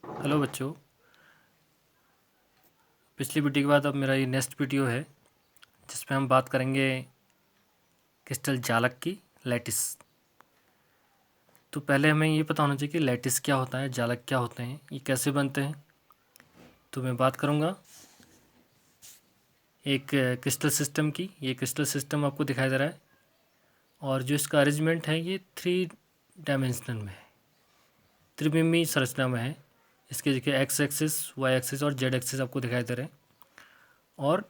Hello बच्चों। पिछली video के बाद अब मेरा ये नेक्स्ट वीडियो है जिसमें हम बात करेंगे क्रिस्टल जालक की, लैटिस। तो पहले हमें ये पता होना चाहिए कि लैटिस क्या होता है, जालक क्या होते हैं, ये कैसे बनते हैं। तो मैं बात करूँगा एक क्रिस्टल सिस्टम की। ये क्रिस्टल सिस्टम आपको दिखाई दे रहा है और जो इसका अरेंजमेंट है ये 3 डायमेंशनल में है, त्रिविमीय संरचना में है। इसके देखिए एक्स एक्सिस, वाई एक्सिस और जेड एक्सिस आपको दिखाई दे रहे हैं। और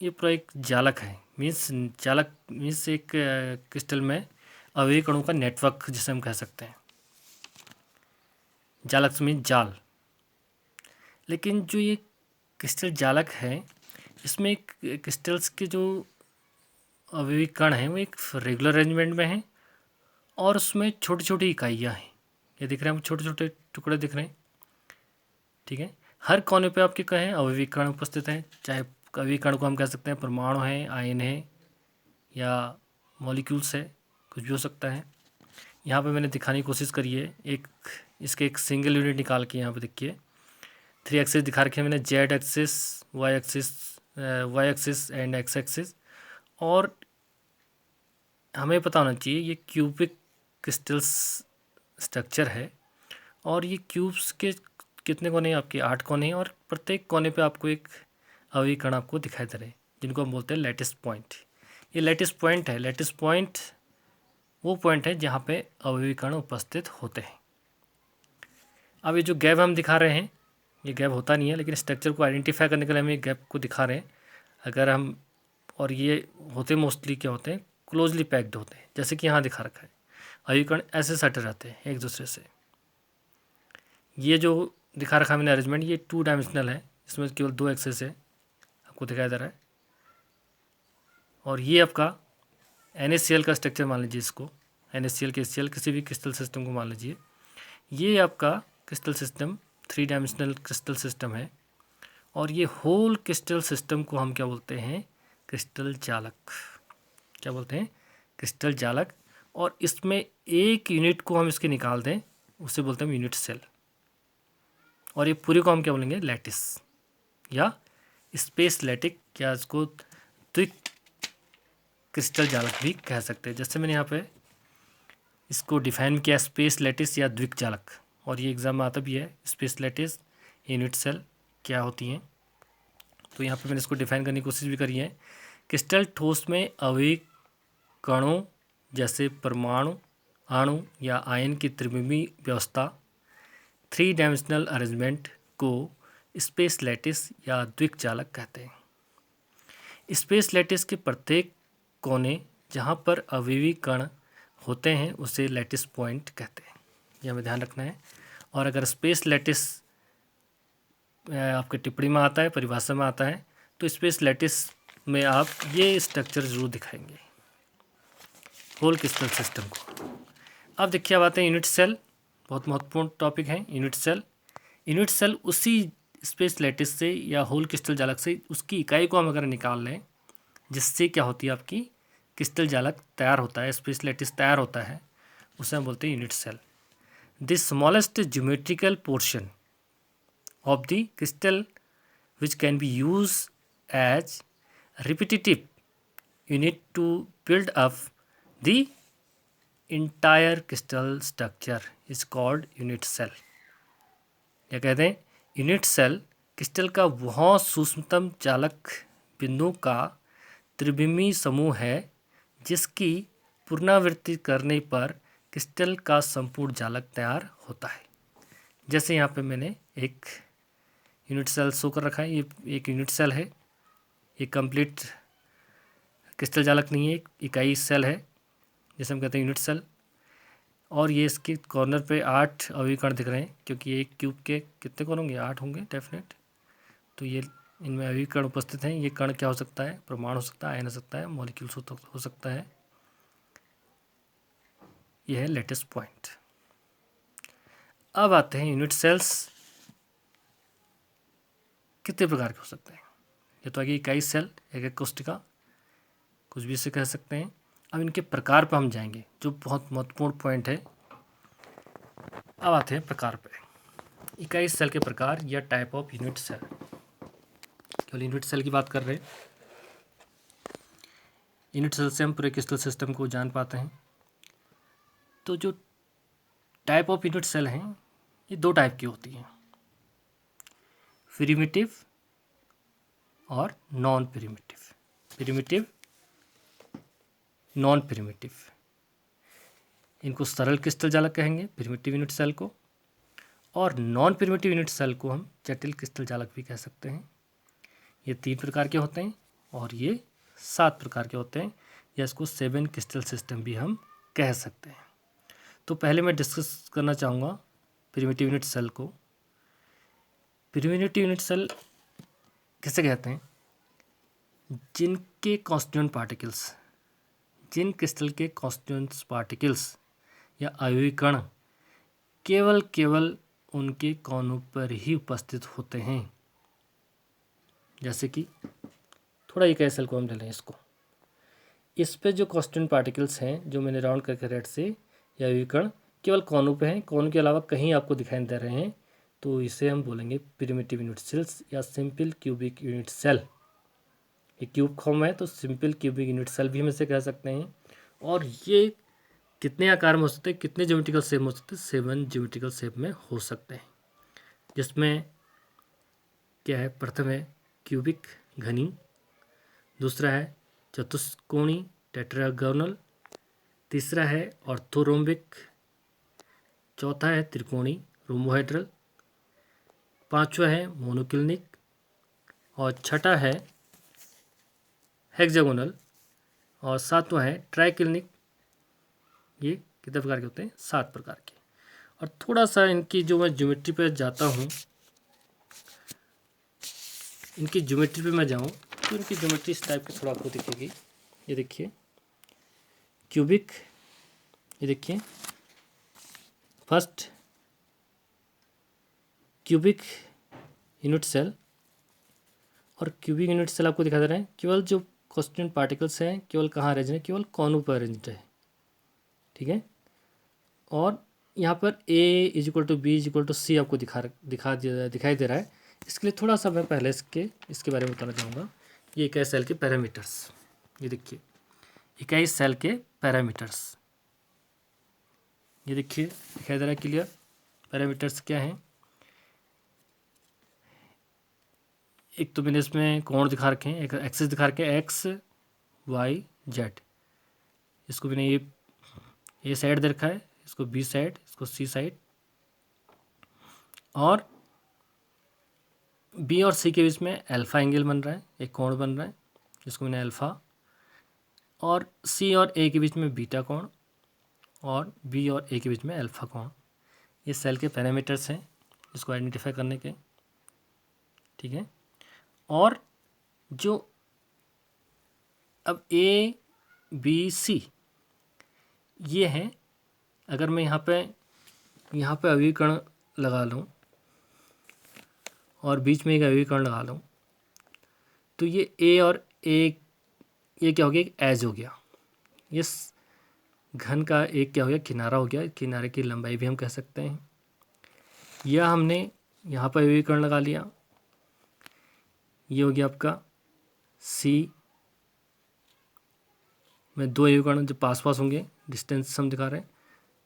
ये पूरा एक जालक है, मीन्स जालक मीन्स एक क्रिस्टल में अवयवी कणों का नेटवर्क जिसे हम कह सकते हैं। जालक मीन्स जाल। लेकिन जो ये क्रिस्टल जालक है इसमें एक क्रिस्टल्स के जो अवयवी कण हैं वो एक रेगुलर अरेंजमेंट में हैं और उसमें छोटी छोटी इकाइयाँ हैं। ये दिख रहे हैं, छोटे छोटे टुकड़े दिख रहे हैं, ठीक है। हर कोने पे आपके कहें अवयवी कण उपस्थित हैं, चाहे अवयवी कण को हम कह सकते हैं परमाणु है, आयन है या मॉलिक्यूल्स है, कुछ भी हो सकता है। यहाँ पे मैंने दिखाने की कोशिश करी है एक इसके एक सिंगल यूनिट निकाल के। यहाँ पे देखिए 3 एक्सिस दिखा रखे हैं मैंने, Z axis, Y axis and X axis. और हमें पता होना चाहिए ये क्यूबिक क्रिस्टल्स स्ट्रक्चर है और ये क्यूब्स के कितने कोने हैं आपके, 8 कोने हैं और प्रत्येक कोने पे आपको एक अवयवी कण आपको दिखाई दे रहे हैं जिनको हम बोलते हैं लैटिस पॉइंट। ये लैटिस पॉइंट है। लैटिस पॉइंट वो पॉइंट है जहाँ पे अवयवी कण उपस्थित होते हैं। अब ये जो गैप हम दिखा रहे हैं ये गैप होता नहीं है, लेकिन स्ट्रक्चर को आइडेंटिफाई करने के लिए हम ये गैप को दिखा रहे हैं। अगर हम और ये होते मोस्टली क्या होते हैं, क्लोजली पैक्ड होते हैं, जैसे कि यहाँ दिखा रखा है। अवयवी कण ऐसे सटे रहते हैं एक दूसरे से। ये जो दिखा रखा है मैंने अरेंजमेंट, ये 2 डायमेंशनल है, इसमें केवल 2 एक्सेस है आपको दिखाई दे रहा है। और ये आपका NaCl का स्ट्रक्चर मान लीजिए इसको, NaCl के HCl किसी भी क्रिस्टल सिस्टम को मान लीजिए। ये आपका crystal system 3 dimensional crystal system है और ये होल क्रिस्टल सिस्टम को हम क्या बोलते हैं, क्रिस्टल जालक। क्या बोलते हैं, क्रिस्टल जालक। और इसमें एक यूनिट को हम इसके निकाल दें, उसे बोलते हैं यूनिट सेल। और ये पूरे को हम क्या बोलेंगे, लैटिस या स्पेस लैटिक, या इसको द्विक क्रिस्टल जालक भी कह सकते हैं। जैसे मैंने यहाँ पे इसको डिफाइन किया, स्पेस लैटिस या द्विक जालक। और ये एग्जाम में आता भी है, स्पेस लैटिस, यूनिट सेल क्या होती हैं। तो यहाँ पे मैंने इसको डिफाइन करने की कोशिश भी करी है। क्रिस्टल ठोस में अवयवी कणों जैसे परमाणु, अणु या आयन की त्रिविमीय व्यवस्था, 3 डायमेंशनल अरेंजमेंट को स्पेस लैटिस या द्विक जालक कहते हैं। स्पेस लैटिस के प्रत्येक कोने जहाँ पर अवयवी कण होते हैं उसे लैटिस पॉइंट कहते हैं, ये हमें ध्यान रखना है। और अगर स्पेस लैटिस आपके टिप्पणी में आता है, परिभाषा में आता है, तो स्पेस लैटिस में आप ये स्ट्रक्चर जरूर दिखाएंगे, होल क्रिस्टल सिस्टम को। अब देखिए अब आते हैं यूनिट सेल, बहुत महत्वपूर्ण टॉपिक है यूनिट सेल। यूनिट सेल उसी स्पेस लैटिस से या होल क्रिस्टल जालक से उसकी इकाई को हम अगर निकाल लें, जिससे क्या होती है आपकी क्रिस्टल जालक तैयार होता है, स्पेस लैटिस तैयार होता है, उसे हम बोलते हैं unit cell. The smallest geometrical portion of the crystal which can be used as repetitive unit to build up the entire crystal structure is called unit cell। क्या कहते हैं, यूनिट सेल क्रिस्टल का बहुत सूक्ष्मतम चालक बिंदुओं का त्रिविमीय समूह है जिसकी पुनरावृत्ति करने पर क्रिस्टल का संपूर्ण जालक तैयार होता है। जैसे यहाँ पे मैंने एक यूनिट सेल शो कर रखा है, ये एक यूनिट सेल है, ये कंप्लीट क्रिस्टल जालक नहीं है, एक इकाई सेल है जिसे हम कहते हैं यूनिट सेल। और ये इसके कॉर्नर पे 8 अवयवी कण दिख रहे हैं, क्योंकि ये एक क्यूब के कितने कण होंगे, 8 होंगे डेफिनेट। तो ये इनमें अवयवी कण उपस्थित हैं। ये कण क्या हो सकता है, परमाणु हो सकता है, आयन हो सकता है, मॉलिक्यूल्स हो सकता है। यह है लैटिस पॉइंट। अब आते हैं यूनिट सेल्स कितने प्रकार के हो सकते हैं। ये तो आगे इकाई सेल, एक कोशिका, कुछ भी इसे कह सकते हैं। अब इनके प्रकार पर हम जाएंगे, जो बहुत महत्वपूर्ण पॉइंट है। अब आते हैं प्रकार पे। इकाई सेल के प्रकार या टाइप ऑफ यूनिट सेल, केवल यूनिट सेल की बात कर रहे हैं। यूनिट सेल से हम पूरे क्रिस्टल सिस्टम को जान पाते हैं। तो जो टाइप ऑफ यूनिट सेल हैं ये दो टाइप की होती हैं, प्रिमिटिव और non primitive. Primitive, non primitive, इनको सरल क्रिस्टल जालक कहेंगे, प्रिमिटिव यूनिट सेल को। और नॉन प्रिमिटिव यूनिट सेल को हम जटिल क्रिस्टल जालक भी कह सकते हैं। ये 3 प्रकार के होते हैं और ये 7 प्रकार के होते हैं, या इसको 7 क्रिस्टल सिस्टम भी हम कह सकते हैं। तो पहले मैं डिस्कस करना चाहूँगा प्रिमिटिव यूनिट सेल को। प्रिमिटिव यूनिट सेल किसे कहते हैं? जिनके कॉन्स्टिट्यूएंट पार्टिकल्स, जिन क्रिस्टल के कॉन्स्टिट्यूएंट पार्टिकल्स या अवयवी कण केवल उनके कोनों पर ही उपस्थित होते हैं। जैसे कि थोड़ा एक सेल को हम ले लें, इसको, इस पे जो कॉन्स्टिट्यूएंट पार्टिकल्स हैं जो मैंने राउंड करके रेड से, या अवयवी कण केवल कोनों पे हैं, कोनों के अलावा कहीं आपको दिखाई दे रहे हैं, तो इसे हम बोलेंगे प्रिमिटिव यूनिट सेल्स या सिंपल क्यूबिक यूनिट सेल। ये क्यूब फॉर्म है तो सिंपल क्यूबिक यूनिट सेल भी हम इसे कह सकते हैं। और ये कितने आकार में हो सकते हैं, कितने ज्योमेट्रिकल शेप में हो सकते हैं? 7 ज्योमेट्रिकल शेप में हो सकते हैं। जिसमें क्या है, प्रथम है क्यूबिक घनी, दूसरा है चतुष्कोणी टेट्रागोनल, तीसरा है ऑर्थोरोम्बिक, चौथा है त्रिकोणी रोम्बोहेड्रल, पांचवा है मोनोक्लिनिक, और छठा है हेक्सागोनल, और सातवां है ट्राइक्लिनिक। ये कितने प्रकार के होते हैं? 7 प्रकार के। और थोड़ा सा इनकी जो मैं ज्योमेट्री पे जाता हूँ, इनकी ज्योमेट्री पे मैं जाऊँ तो इनकी ज्योमेट्री इस टाइप की थोड़ा आपको दिखेगी। ये देखिए क्यूबिक, ये देखिए फर्स्ट क्यूबिक यूनिट सेल, और क्यूबिक यूनिट सेल आपको दिखा दे रहे हैं केवल जो कॉन्स्टिट्यूएंट पार्टिकल्स हैं केवल कहाँ अरेंज है, केवल कोनों पर अरेंज्ड है, ठीक है। और यहाँ पर A=B=C आपको दिखाई दे रहा है। इसके लिए थोड़ा सा मैं पहले इसके बारे में बताना चाहूँगा। ये इकाई सेल के पैरामीटर्स, ये देखिए इकाई सेल के पैरामीटर्स, ये देखिए दिखाई दे रहा है क्लियर। पैरामीटर्स क्या हैं? एक तो मैंने इसमें कोण दिखा रखे हैं, एक एक्सिस दिखा रखे हैं, एक्स वाई जेड। इसको मैंने ये साइड दे रखा है, इसको बी साइड, इसको सी साइड, और बी और सी के बीच में अल्फा एंगल बन रहा है, एक कोण बन रहा है जिसको मैंने अल्फा, और सी और ए के बीच में बीटा कोण, और बी और ए के बीच में अल्फा कोण। ये सेल के पैरामीटर्स हैं इसको आइडेंटिफाई करने के, ठीक है। और जो अब ए बी सी ये हैं, अगर मैं यहाँ पे अवयवी कण लगा लूँ और बीच में एक अवयवी कण लगा लूँ, तो ये ए और ए, ये क्या हो गया, एक एज हो गया। इस घन का एक क्या हो गया, किनारा हो गया। किनारे की लंबाई भी हम कह सकते हैं। यह हमने यहाँ पर अवयवी कण लगा लिया, ये हो गया आपका सी में 2 अवयवी कण जो पास पास होंगे, डिस्टेंस हम दिखा रहे हैं,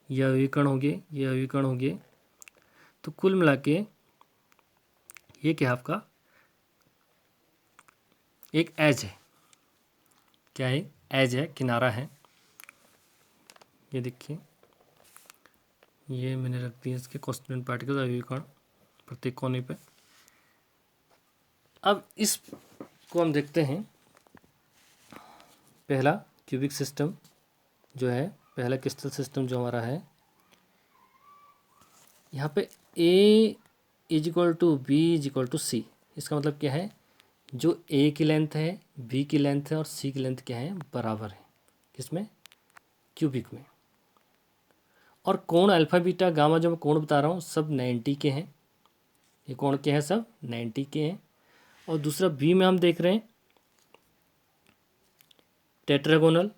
ये अवयवी कण हो गए, ये अवयवी कण हो गए। तो कुल मिला के ये क्या है, आपका एक एज है। क्या है? एज है, किनारा है। ये देखिए ये मैंने रख दिया इसके कॉन्स्टिट्यूएंट पार्टिकल अवयवी कण प्रत्येक कोने पे। अब इसको हम देखते हैं, पहला क्यूबिक सिस्टम जो है, पहला क्रिस्टल सिस्टम जो हमारा है, यहाँ पे A=B=C। इसका मतलब क्या है, जो ए की लेंथ है, बी की लेंथ है और सी की लेंथ क्या है, बराबर है। किसमें? क्यूबिक में। और कोण अल्फा बीटा गामा जो मैं कोण बता रहा हूँ सब 90 के हैं। ये कोण के हैं, सब 90 के हैं। और दूसरा बी में हम देख रहे हैं टेट्रागोनल।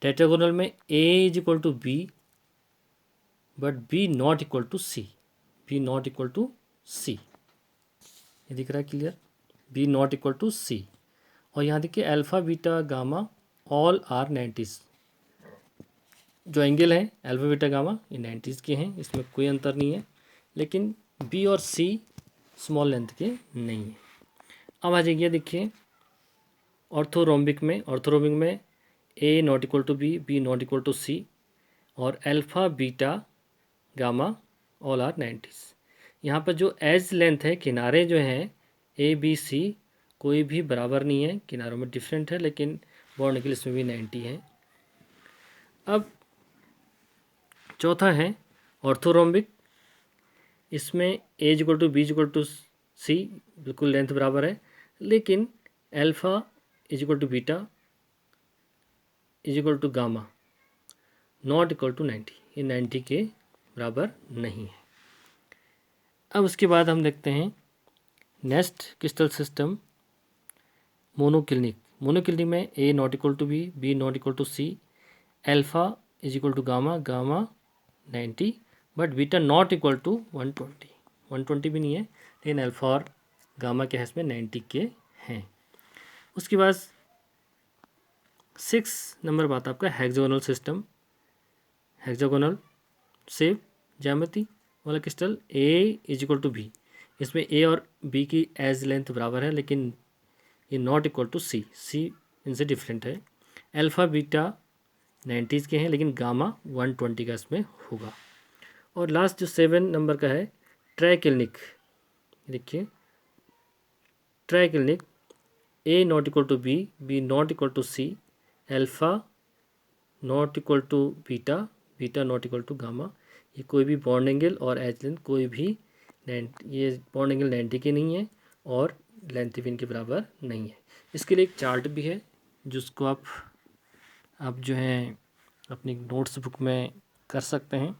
टेट्रागोनल में A=B but B not equal to C, B not equal to C, ये दिख रहा है clear, B not equal to C. और यहाँ देखिए alpha beta gamma all are 90s, जो एंगल हैं अल्फ़ा बीटा गामा ये 90s के हैं, इसमें कोई अंतर नहीं है, लेकिन बी और सी स्मॉल लेंथ के नहीं है। अब आ जाइए देखिए ऑर्थोरोम्बिक में, ऑर्थोरोम्बिक में A not equal to B not equal to C, और alpha beta gamma all are 90s। यहाँ पर जो एज लेंथ है, किनारे जो हैं ए बी सी कोई भी बराबर नहीं है, किनारों में डिफरेंट है, लेकिन बॉन्ड एंगल इसमें भी 90 है। अब चौथा है ऑर्थोरोम्बिक, इसमें A equal to B equal to C बिल्कुल लेंथ बराबर है, लेकिन alpha equal to beta equal to gamma not equal to 90, ये 90 के बराबर नहीं है। अब उसके बाद हम देखते हैं next crystal system monoclinic. Monoclinic में A not equal to B not equal to C, alpha is equal to gamma gamma 90, but beta not equal to 120, 120 भी नहीं है, लेकिन अल्फ़ा और गामा के इसमें 90 के हैं। उसके बाद 6 नंबर बात आपका हेक्सागोनल सिस्टम, हेक्सागोनल शेप ज्यामिति वाला crystal A is equal to B, इसमें ए और बी की एज लेंथ बराबर है, लेकिन ये नॉट इक्वल टू सी, सी इनसे डिफरेंट है। अल्फ़ा बीटा 90s के हैं, लेकिन गामा 120 का इसमें होगा। और लास्ट जो 7 नंबर का है ट्राइक्लिनिक, देखिए triclinic A not equal to B not equal to C, alpha not equal to beta beta not equal to gamma, ये कोई भी बॉन्ड एंगल और एज लेंथ कोई भी ये बॉन्ड एंगल 90 के नहीं है और लेंथ भी इनके बराबर नहीं है। इसके लिए एक चार्ट भी है जिसको आप जो है अपनी नोट्स बुक में कर सकते हैं।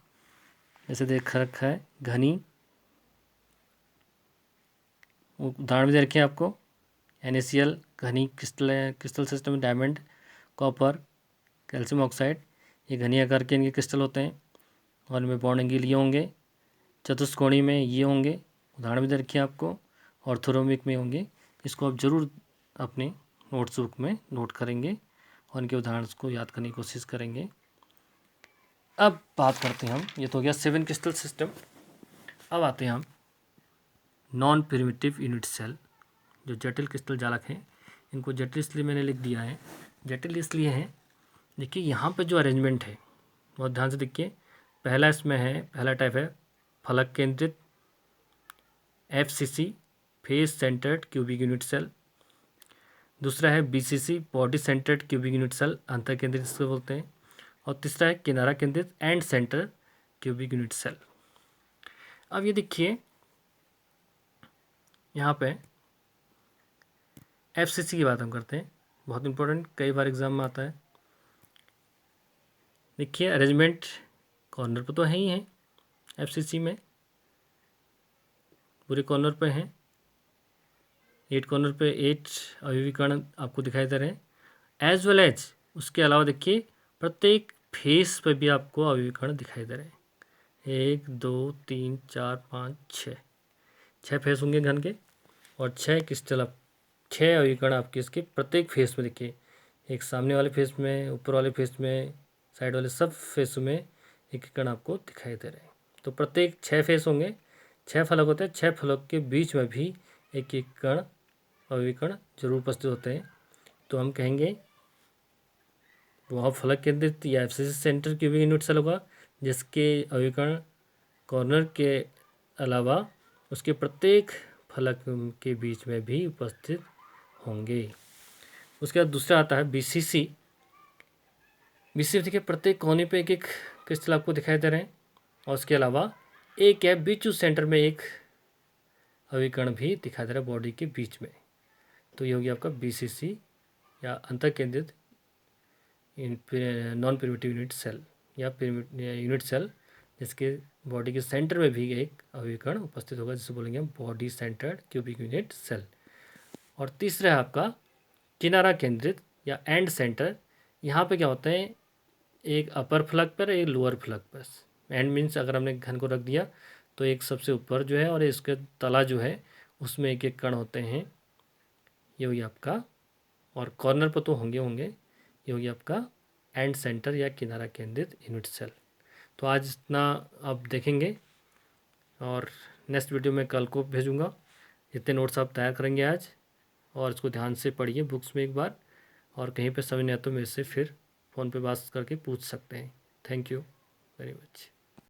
जैसे देख रखा है घनी, उदाहरण भी दे रखे हैं आपको, NaCl घनी क्रिस्टल सिस्टम में डायमंड कॉपर कैल्शियम ऑक्साइड, ये घनी आकार के इनके क्रिस्टल होते हैं और इनमें बॉन्ड एंगल ये होंगे, चतुष्कोणी में ये होंगे, उदाहरण भी दे रखे हैं आपको, ऑर्थोरोम्बिक में होंगे। इसको आप ज़रूर अपने नोट्स बुक में नोट करेंगे और इनके उदाहरण को याद करने की कोशिश करेंगे। अब बात करते हैं हम, ये तो हो गया 7 क्रिस्टल सिस्टम। अब आते हैं हम नॉन प्रिमिटिव यूनिट सेल, जो जटिल क्रिस्टल जालक हैं। इनको जटिल इसलिए मैंने लिख दिया है, जटिल इसलिए है, देखिए यहाँ पर जो अरेंजमेंट है बहुत ध्यान से देखिए। पहला इसमें है, पहला टाइप है फलक केंद्रित FCC face centred cubic unit cell. दूसरा है BCC body centred cubic unit cell, अंतर केंद्रित इसको बोलते हैं। और तीसरा है किनारा केंद्रित end centre cubic unit cell. अब ये देखिए यहाँ पे FCC की बात हम करते हैं, बहुत इंपॉर्टेंट, कई बार एग्जाम में आता है। देखिए अरेंजमेंट कॉर्नर पर तो है ही है, FCC में पूरे कॉर्नर पे हैं, 8 कॉर्नर पे 8 अभिविकर्ण आपको दिखाई दे रहे हैं, एज वेल एज उसके अलावा देखिए प्रत्येक फेस पे भी आपको अभिविकर्ण दिखाई दे रहे हैं। 1 2 3 4 5 6 फेस होंगे घन के, और 6 क्रिस्टल, 6 अभिविकर्ण आपके इसके प्रत्येक फेस में देखिए, एक सामने वाले फेस में, ऊपर वाले फेस में, साइड वाले सब फेस में एक कण आपको दिखाई दे रहे हैं। तो प्रत्येक 6 फेस होंगे, 6 फलक होते हैं, 6 फलक के बीच में भी एक एक कण अभिकर्ण जरूर उपस्थित होते हैं। तो हम कहेंगे वह फलक केंद्रित या FCC centre cubic unit cell होगा, जिसके अभिकर्ण कॉर्नर के अलावा उसके प्रत्येक फलक के बीच में भी उपस्थित होंगे। उसके बाद दूसरा आता है BCC। देखिए प्रत्येक कोने पे एक एक क्रिस्टल आपको दिखाई दे रहे हैं, और उसके अलावा एक है बीच सेंटर में एक अभिकर्ण भी दिखाई दे रहा है बॉडी के बीच में। तो ये हो गया आपका BCC या अंतर केंद्रित नॉन प्रिमिटिव यूनिट सेल या यूनिट सेल, जिसके बॉडी के सेंटर में भी एक अभिकर्ण उपस्थित होगा, जिसे बोलेंगे हम body centred cubic unit cell. और तीसरा है आपका किनारा केंद्रित या एंड सेंटर। यहाँ पे क्या होता है, एक अपर फलक पर एक लोअर फलक पर, एंड मीन्स अगर हमने घन को रख दिया तो एक सबसे ऊपर जो है और इसके तला जो है उसमें एक एक कण होते हैं, ये हो गया आपका, और कॉर्नर पर तो होंगे होंगे, ये हो गया आपका एंड सेंटर या किनारा केंद्रित यूनिट सेल। तो आज इतना आप देखेंगे और नेक्स्ट वीडियो में कल को भेजूँगा। जितने नोट्स आप तैयार करेंगे आज, और इसको ध्यान से पढ़िए बुक्स में एक बार, और कहीं पे समझ नहीं आता तो मेरे से फिर फ़ोन पे बात करके पूछ सकते हैं। Thank you very much.